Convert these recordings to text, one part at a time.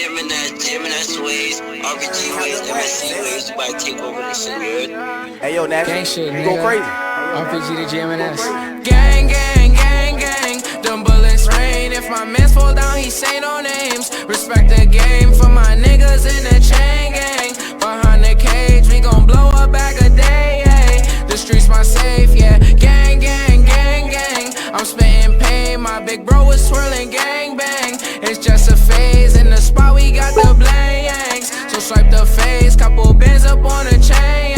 Gemini ways, RPG ways, MSC ways, you about to take over this shit, you heard? Hey yo, Nash, gang shit, you go crazy. RPG to GMNS. Gang, gang, gang, gang. Them bullets rain. If my mans fall down, he say no names. Respect the game for my niggas in the chain gang. Behind the cage, we gon' blow a bag a day. Ay. The streets my safe, yeah. Gang, gang, gang, gang. I'm spitting pain. My big bro was swirling gang bang. It's just a phase. In the spot, we got the blanks. So swipe the face. Couple bands up on the chain.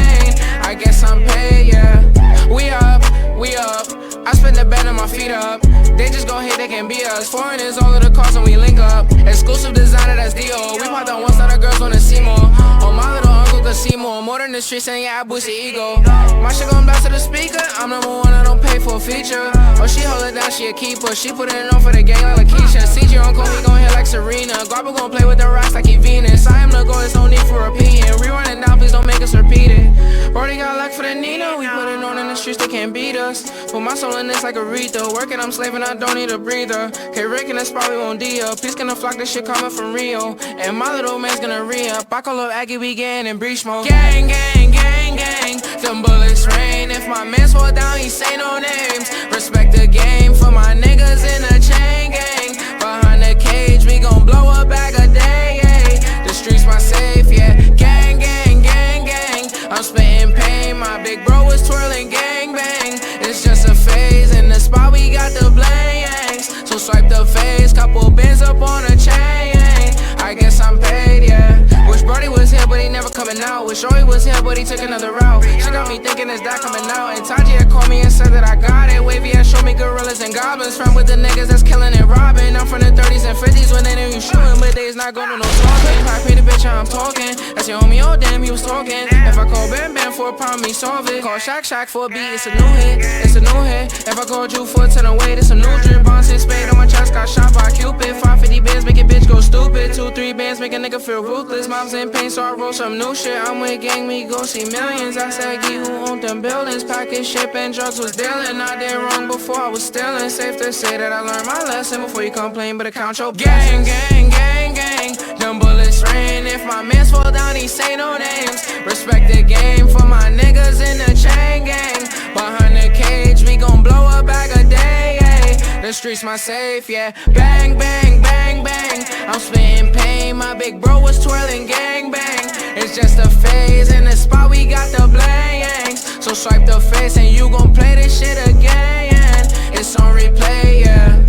I guess I'm paid, yeah. We up, we up. I spend the bed on my feet up. They just gon' hate, they can be us. Foreign is all of the cars and we link up. Exclusive designer, that's D.O. We pop down once, now the girls wanna see more. Oh, my little uncle can see more. More than the streets and yeah, I boost the ego. My shit gon' blast to the speaker. I'm number one, I don't pay for a feature. Oh, she hold it down, she a keeper. She put it on for the gang like Lakeisha. CG uncle, we gon' hit like Serena. Guapo gon' play with the rocks like he Venus. I am the goal, there's no need for repeating. Rerun it down, please don't make us repeat it. Brody got luck for the Nina. We put it on in the streets, they can't beat us. Put my soul in this like Aretha. Working, I'm slaving, I don't need a breather. K Rick in the spot, we won't D up. Peace gonna flock, this shit coming from Rio. And my little man's gonna re-up. I call up Aggie, we getting in breach mode. Gang, gang, gang, gang. Them bullets rain. If my mans fall down, he say no names. Respect the game for my niggas in the chain gang. Behind the cage, we gon' blow a bag a day. Ay. The streets my safe, yeah. Gang, gang, gang, gang. I'm spitting pain. My big bro was twirling gang bang. It's just a phase. In the spot, we got the blanks. So swipe the face. Couple bands up on a chain. I guess I'm paid, yeah. Wish Brody was here, but he never coming out. Wish Roy was here, but he took another route. She got me thinking, is that coming out? And Taji had called me and said that I got it. Wavy had showed me gorillas and goblins. Friend with the niggas that's killing and robbing. I'm from the 30s and 50s when they knew you shooting, but they's not going to no talking. If I pay the bitch, I'm talking. That's your homie, oh damn, he was talking. If I call Bam Bam for a problem, he solve it. Call Shaq Shaq for a beat, it's a new hit. It's a new hit. If I call Drew for a 10 away, it's a new drip. Bounce his spade on my chest, got shot by Cupid. 550 bands, make a bitch go stupid. 2-3 bands, make a nigga feel ruthless. Mom's in pain, so I roll some new shit. I'm with gang, we go see millions. I said, Gee, who owned them buildings? Package, ship, and drugs was dealing. I did wrong before I was stealing. Safe to say that I learned my lesson before you complain, but account your gang, gang, gang, gang. Them bullets rain. If my mans fall down, he say no names. Respect the game for my niggas in the chain gang. Behind the cage, we gon' blow a bag a day. Ay. The streets my safe, yeah. Bang, bang, bang, bang. I'm spitting pain. My big bro was twirling gang bang. It's just a phase. In the spot, we got the blanks. So swipe the face and you gon' play this shit again. It's on replay, yeah.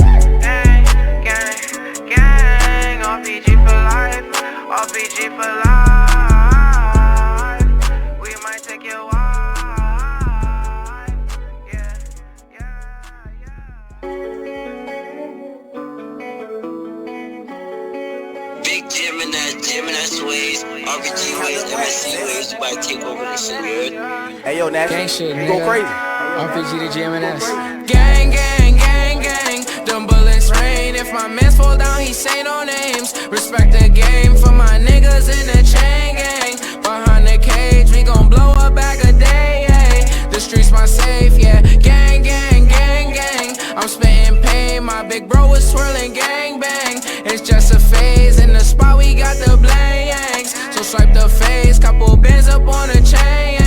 Gang, gang, gang. RPG for life. RPG for life. We might take your wife. Yeah, yeah, yeah. Big Gemini ways, RPG ways, MSC ways, you about to take over this shit, you heard? Hey yo, Nash, Gang shit, you go crazy. RPG to GMNS. Gang, gang, gang, gang. Them bullets rain. If my mans fall down, he say no names. Respect the game for my niggas in the chain gang. Behind the cage, we gon' blow a bag a day. Ay. The streets my safe, yeah. Gang, gang, gang, gang. I'm spitting pain. My big bro was swirling gang bang. It's just a phase. In the spot, we got the blanks. So swipe the face. Couple bands up on the chain.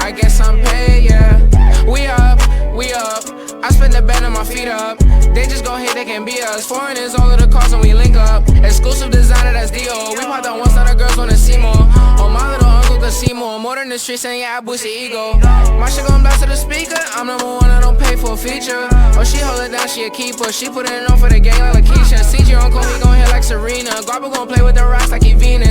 I guess I'm paid, yeah. We up, we up. I spend the bed on my feet up. They just gon' hate, they can be us. Foreign is all of the cars and we link up. Exclusive designer, that's D.O. We pop down once, now the girls wanna see more. Oh, my little uncle can see more. More than the streets and yeah, I boost the ego. My shit gon' blast to the speaker. I'm number one, I don't pay for a feature. Oh, she hold it down, she a keeper. She put it on for the gang like Lakeisha. CG uncle, we gon' hit like Serena. Guapo gon' play with the rocks like he Venus.